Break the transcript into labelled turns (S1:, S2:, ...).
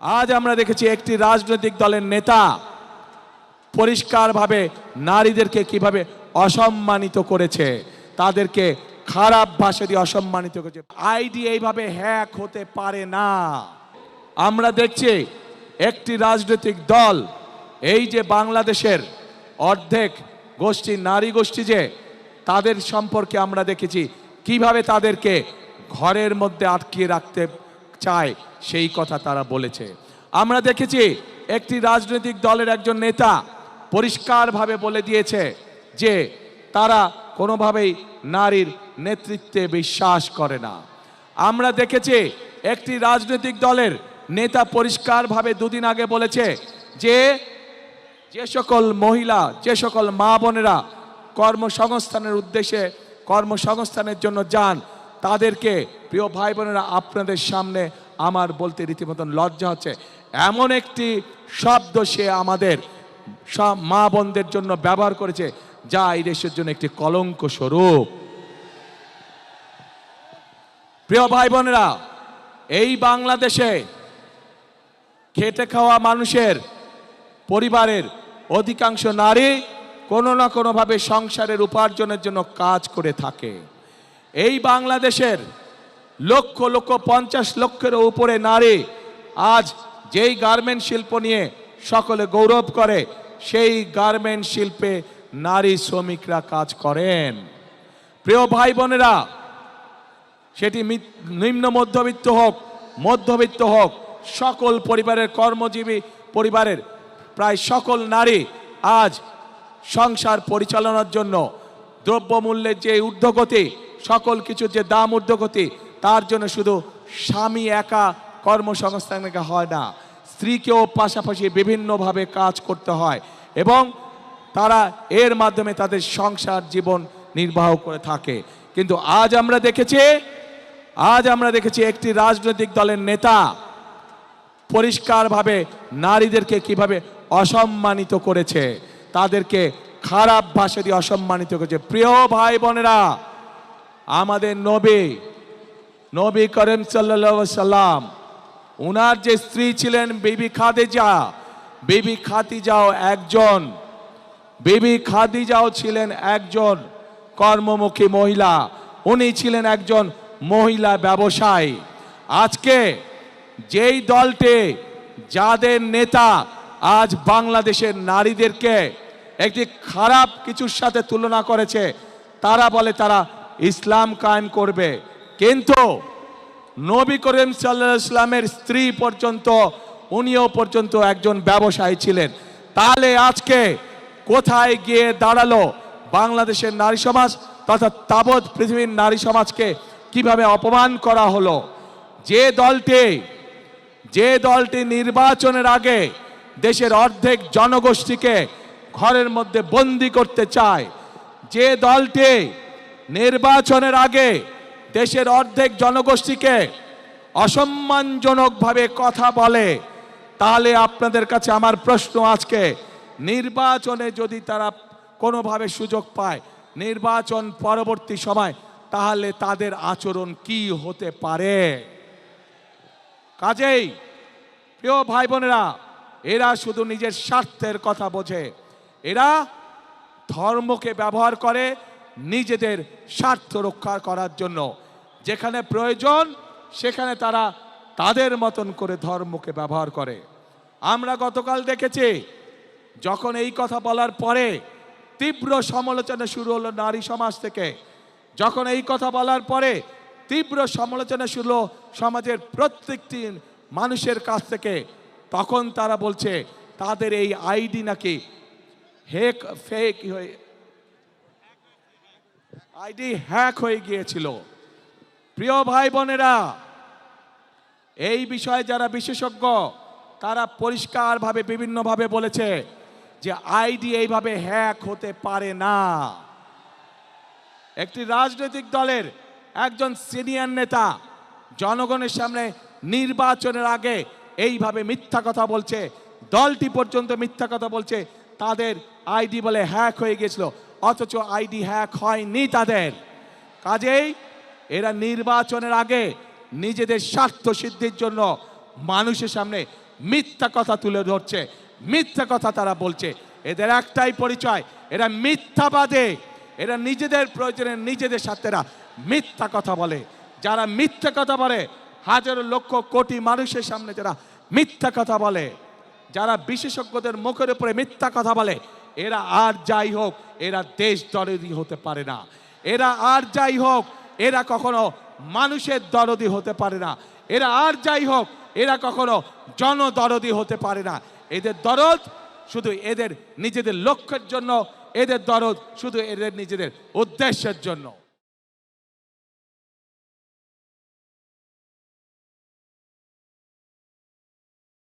S1: আজ আমরা দেখেছি একটি রাজনৈতিক দলের নেতা পরিষ্কারভাবে নারীদেরকে কিভাবে অসম্মানিত করেছে, তাদেরকে খারাপ ভাষা দিয়ে অসম্মানিত করেছে। আইডি এইভাবে হ্যাক হতে পারে না। আমরা দেখছি একটি রাজনৈতিক দল, এই যে বাংলাদেশের অর্ধেক গোষ্ঠী নারী গোষ্ঠী, যে তাদের সম্পর্কে আমরা দেখেছি কিভাবে তাদেরকে ঘরের মধ্যে আটকিয়ে রাখতে চায়, সেই কথা তারা বলেছে। আমরা দেখেছি একটি রাজনৈতিক দলের একজন নেতা পরিষ্কারভাবে বলে দিয়েছে যে তারা কোনোভাবেই নারীর নেতৃত্বে বিশ্বাস করে না। আমরা দেখেছি একটি রাজনৈতিক দলের নেতা পরিষ্কারভাবে দুদিন আগে বলেছে যে সকল মহিলা, যে সকল মা বোনেরা কর্মসংস্থানের উদ্দেশ্যে কর্মসংস্থানের জন্য যান, তাদেরকে প্রিয় ভাই বোনেরা, আপনাদের সামনে আমার বলতে রীতিমতন লজ্জা হচ্ছে, এমন একটি শব্দ সে আমাদের সব মা বোনদের জন্য ব্যবহার করেছে যা এই দেশের জন্য একটি কলঙ্ক স্বরূপ। প্রিয় ভাই বোনেরা, এই বাংলাদেশে খেটে খাওয়া মানুষের পরিবারের অধিকাংশ নারী কোনো না কোনোভাবে সংসারের উপার্জনের জন্য কাজ করে থাকে। এই বাংলাদেশের লক্ষ লক্ষ 50 লক্ষেরও উপরে নারী আজ যেই গার্মেন্ট শিল্প নিয়ে সকলে গৌরব করে, সেই গার্মেন্ট শিল্পে নারী শ্রমিকরা কাজ করেন। প্রিয় ভাই বোনেরা, সেটি নিম্ন মধ্যবিত্ত হোক, মধ্যবিত্ত হোক, সকল পরিবারের কর্মজীবী পরিবারের প্রায় সকল নারী আজ সংসার পরিচালনার জন্য দ্রব্যমূল্যের যে ঊর্ধ্বগতি, সকল কিছুর যে দাম ঊর্ধ্বগতি, তার জন্য শুধু স্বামী একা কর্মসংস্থান হয় না, স্ত্রীকেও পাশাপাশি বিভিন্নভাবে কাজ করতে হয় এবং তারা এর মাধ্যমে তাদের সংসার জীবন নির্বাহ করে থাকে। কিন্তু আজ আমরা দেখেছি একটি রাজনৈতিক দলের নেতা পরিষ্কারভাবে নারীদেরকে কিভাবে অসম্মানিত করেছে, তাদেরকে খারাপ ভাষা দিয়ে অসম্মানিত করেছে। প্রিয় ভাই বোনেরা, আমাদের নবী করিম সাল্লাল্লাহু আলাইহি সাল্লাম, উনার যে স্ত্রী ছিলেন বিবি খাদিজাও ছিলেন একজন কর্মমুখী মহিলা। উনি ছিলেন একজন মহিলা ব্যবসায়ী। আজকে যেই দলটি, যাদের নেতা আজ বাংলাদেশের নারীদেরকে একটি খারাপ কিছুর সাথে তুলনা করেছে, তারা বলে তারা ইসলাম কায়েম করবে, কিন্তু নবী করিম সাল্লাল্লাহু আলাইহি সাল্লামের স্ত্রী পর্যন্ত, উনিও পর্যন্ত একজন ব্যবসায়ী ছিলেন। তাহলে আজকে কোথায় গিয়ে দাঁড়ালো বাংলাদেশের নারী সমাজ তথা তাবৎ পৃথিবীর নারী সমাজকে কিভাবে অপমান করা হলো? যে দলটি নির্বাচনের আগে দেশের অর্ধেক জনগোষ্ঠীকে ঘরের মধ্যে বন্দি করতে চায়, যে দলটি নির্বাচনের আগে দেশের অর্ধেক জনগোষ্ঠীকে অসম্মানজনকভাবে কথা বলে, তাহলে আপনাদের কাছে আমার প্রশ্ন, আজকে নির্বাচনে যদি তারা কোনোভাবে সুযোগ পায়, নির্বাচন পরবর্তী সময়, তাহলে তাদের আচরণ কি হতে পারে? কাজেই প্রিয় ভাই বোনেরা, এরা শুধু নিজের স্বার্থের কথা বোঝে, এরা ধর্মকে ব্যবহার করে নিজেদের স্বার্থ রক্ষা করার জন্য। যেখানে প্রয়োজন সেখানে তারা তাদের মতন করে ধর্মকে ব্যবহার করে। আমরা গতকাল দেখেছি, যখন এই কথা বলার পরে তীব্র সমালোচনা শুরু হলো নারী সমাজ থেকে, যখন এই কথা বলার পরে তীব্র সমালোচনা শুরু হলো সমাজের প্রত্যেকটি মানুষের কাছ থেকে, তখন তারা বলছে তাদের এই আইডি নাকি হ্যাক হয়ে গিয়েছিল। প্রিয় ভাই বোনেরা, এই বিষয়ে যারা বিশেষজ্ঞ, তারা পরিষ্কারভাবে বিভিন্নভাবে বলেছে যে আইডি এইভাবে হ্যাক হতে পারে না। একটি রাজনৈতিক দলের একজন সিনিয়র নেতা জনগণের সামনে নির্বাচনের আগে এইভাবে মিথ্যা কথা বলছে, দলটি পর্যন্ত মিথ্যা কথা বলছে, তাদের আইডি বলে হ্যাক হয়ে গেছিল, অথচ আইডি হ্যাক হয়নি তাদের। কাজেই এরা নির্বাচনের আগে নিজেদের স্বার্থ সিদ্ধির জন্য মানুষের সামনে মিথ্যা কথা তুলে ধরছে, মিথ্যা কথা তারা বলছে। এদের একটাই পরিচয়, এরা মিথ্যাবাদী। এরা নিজেদের প্রয়োজনে নিজেদের সাথে এরা মিথ্যা কথা বলে। যারা মিথ্যা কথা বলে, হাজারো লক্ষ কোটি মানুষের সামনে যারা মিথ্যা কথা বলে, যারা বিশেষজ্ঞদের মুখের উপরে মিথ্যা কথা বলে, এরা আর যাই হোক এরা দেশ দরদি হতে পারে না। এরা আর যাই হোক এরা কখনো মানুষের দরদি হতে পারে না। এরা আর যাই হোক এরা কখনো জনদরদি হতে পারে না। এদের দরদ শুধু এদের নিজেদের লক্ষ্যের জন্য, এদের দরদ শুধু এদের নিজেদের উদ্দেশ্যের জন্য।